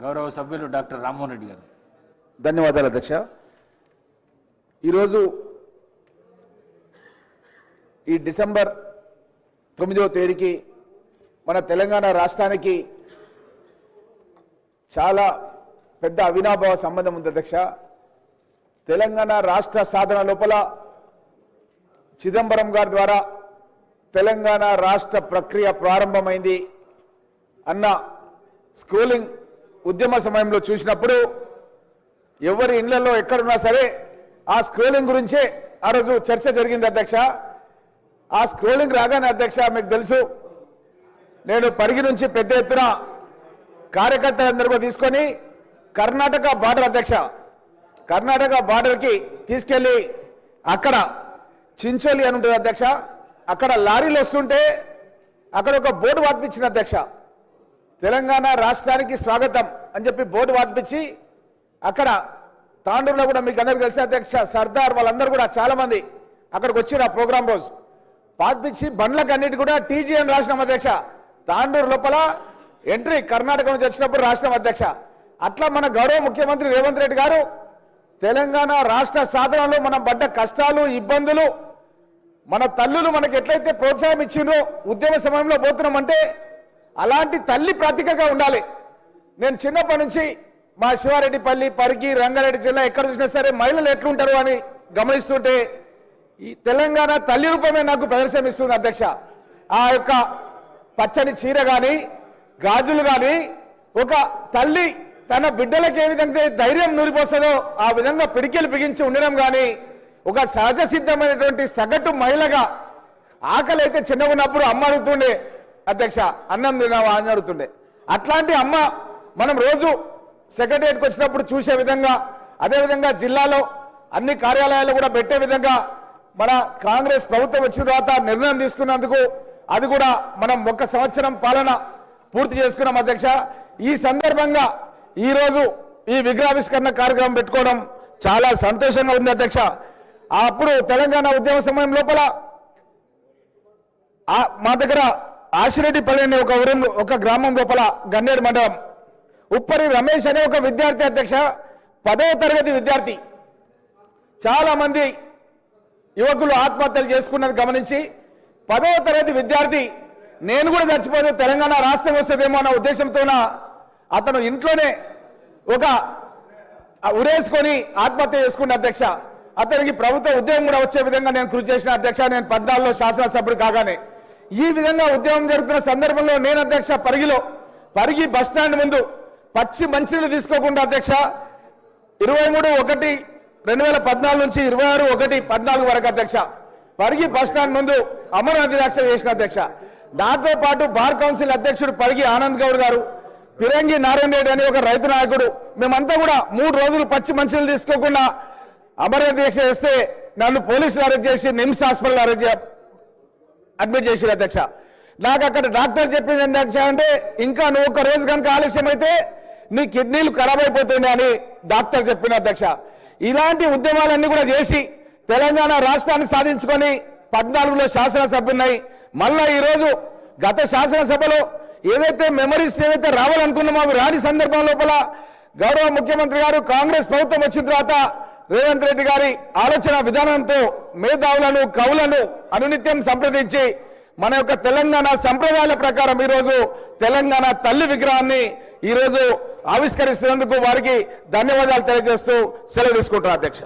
గౌరవ సభ్యులు డాక్టర్ రామ్మోహన్ రెడ్డి గారు. ధన్యవాదాలు అధ్యక్ష. ఈరోజు ఈ డిసెంబర్ 9వ తేదీకి మన తెలంగాణ రాష్ట్రానికి చాలా పెద్ద అవినాభావ సంబంధం ఉంది అధ్యక్ష. తెలంగాణ రాష్ట్ర సాధన లోపల చిదంబరం గారి ద్వారా తెలంగాణ రాష్ట్ర ప్రక్రియ ప్రారంభమైంది అన్న స్క్రోలింగ్ ఉద్యమ సమయంలో చూసినప్పుడు ఎవరి ఇళ్లలో ఎక్కడున్నా సరే ఆ స్క్రోలింగ్ గురించే ఆ రోజు చర్చ జరిగింది అధ్యక్ష. ఆ స్క్రోలింగ్ రాగానే అధ్యక్ష మీకు తెలుసు, నేను పరిగి నుంచి పెద్ద ఎత్తున కార్యకర్తలందరూ తీసుకొని కర్ణాటక బార్డర్ అధ్యక్ష, కర్ణాటక బార్డర్కి తీసుకెళ్లి అక్కడ చించోలి అని ఉంటుంది అధ్యక్ష, అక్కడ లారీలు వస్తుంటే అక్కడ ఒక బోర్డు వార్పించిన అధ్యక్ష, తెలంగాణ రాష్ట్రానికి స్వాగతం అని చెప్పి బోర్డు వార్పించి అక్కడ తాండూరులో కూడా మీకు అందరికీ తెలిసే అధ్యక్ష, సర్దార్ వాళ్ళందరూ కూడా చాలా మంది అక్కడికి వచ్చి ఆ ప్రోగ్రాం రోజు పార్పించి బండ్లకు అన్నిటి కూడా టీజీ అని రాసినాం అధ్యక్ష. తాండూరు లోపల ఎంట్రీ కర్ణాటక నుంచి వచ్చినప్పుడు రాష్ట్రం అధ్యక్ష. అట్లా మన గౌరవ ముఖ్యమంత్రి రేవంత్ రెడ్డి గారు తెలంగాణ రాష్ట్ర సాధనలో మనం పడ్డ కష్టాలు ఇబ్బందులు మన తల్లులు మనకి ఎట్లయితే ప్రోత్సాహం ఇచ్చిండ్రో ఉద్యమ సమయంలో పోతున్నామంటే అలాంటి తల్లి ప్రతీకగా ఉండాలి. నేను చిన్నప్పటి నుంచి మా శివారెడ్డిపల్లి పరిగి రంగారెడ్డి జిల్లా ఎక్కడ చూసినా సరే మహిళలు ఎట్లుంటారు అని గమనిస్తుంటే ఈ తెలంగాణ తల్లి రూపమే నాకు ప్రదర్శనమిస్తుంది అధ్యక్ష. ఆ యొక్క పచ్చని చీర కానీ గాజులు కానీ ఒక తల్లి తన బిడ్డలకు ఏ విధంగా ధైర్యం నూరిపోస్తుందో ఆ విధంగా పిడికిలు బిగించి ఉండడం కానీ ఒక సహజ సిద్ధమైనటువంటి సగటు మహిళగా ఆకలి అయితే చిన్నగా ఉన్నప్పుడు అమ్మ అడుగుతుండే అధ్యక్ష, అన్నం తిన్నావా అని అడుగుతుండే. అట్లాంటి అమ్మ మనం రోజు సెక్రటరియట్కి వచ్చినప్పుడు చూసే విధంగా అదేవిధంగా జిల్లాలో అన్ని కార్యాలయాలు కూడా పెట్టే విధంగా మన కాంగ్రెస్ ప్రభుత్వం వచ్చిన తర్వాత నిర్ణయం తీసుకున్నందుకు అది కూడా మనం 1 సంవత్సరం పాలన పూర్తి చేసుకున్నాం అధ్యక్ష. ఈ సందర్భంగా ఈరోజు ఈ విగ్రహావిష్కరణ కార్యక్రమం పెట్టుకోవడం చాలా సంతోషంగా ఉంది అధ్యక్ష. అప్పుడు తెలంగాణ ఉద్యమ సమయం లోపల మా దగ్గర ఆశిరెడ్డిపల్లి అనే ఒక గ్రామం లోపల గన్నేరు మండలం ఉప్పరి రమేష్ అనే ఒక విద్యార్థి అధ్యక్ష, 10వ తరగతి విద్యార్థి, చాలా మంది యువకులు ఆత్మహత్యలు చేసుకున్నది గమనించి 10వ తరగతి విద్యార్థి నేను కూడా చచ్చిపోతే తెలంగాణ రాష్ట్రం వస్తుందేమో అన్న ఉద్దేశంతోన అతను ఇంట్లోనే ఒక ఉరేసుకొని ఆత్మహత్య చేసుకున్న అధ్యక్ష. అతనికి ప్రభుత్వ ఉద్యోగం కూడా వచ్చే విధంగా నేను కృషి చేసిన అధ్యక్ష. నేను 14లో శాసనసభ్యుడు కాగానే ఈ విధంగా ఉద్యమం జరుగుతున్న సందర్భంలో నేను అధ్యక్ష పరిగి బస్టాండ్ ముందు పచ్చి మంచినీళ్ళు తీసుకోకుండా అధ్యక్ష 23/1/2014 నుంచి 26/1/14 వరకు అధ్యక్ష పరిగి బస్టాండ్ ముందు అమరనాథ దీక్ష చేసిన అధ్యక్ష. దాంతో పాటు బార్ కౌన్సిల్ అధ్యక్షుడు పరిగి ఆనంద్ గౌడ్ గారు, పిరంగి నారాయణ రెడ్డి అనే ఒక రైతు నాయకుడు, మేమంతా కూడా 3 రోజులు పచ్చి మంచినీళ్ళు తీసుకోకుండా అమరనాథ దీక్ష చేస్తే నన్ను పోలీసులు అరెస్ట్ చేసి నిమ్స్ హాస్పిటల్ అడ్మిట్ చేసిన అధ్యక్ష. నాకు అక్కడ డాక్టర్ చెప్పింది అధ్యక్ష అంటే ఇంకా నువ్వు 1 రోజు కనుక ఆలస్యం అయితే నీ కిడ్నీలు ఖరాబ్ అయిపోతుంది అని డాక్టర్ చెప్పిన అధ్యక్ష. ఇలాంటి ఉద్యమాలన్నీ కూడా చేసి తెలంగాణ రాష్ట్రాన్ని సాధించుకొని 14లో శాసనసభ్యున్నాయి. మళ్ళా ఈరోజు గత శాసనసభలో ఏదైతే మెమరీస్ ఏదైతే రావాలనుకున్నామో అవి రాని సందర్భం లోపల గౌరవ ముఖ్యమంత్రి గారు కాంగ్రెస్ ప్రభుత్వం వచ్చిన తర్వాత రేవంత్ రెడ్డి గారి ఆలోచన విధానంతో మేధావులను కవులను అనునిత్యం సంప్రదించి మన యొక్క తెలంగాణ సంప్రదాయాల ప్రకారం ఈరోజు తెలంగాణ తల్లి విగ్రహాన్ని ఈరోజు ఆవిష్కరిస్తున్నందుకు వారికి ధన్యవాదాలు తెలియజేస్తూ సెలవు తీసుకుంటున్నాను అధ్యక్ష.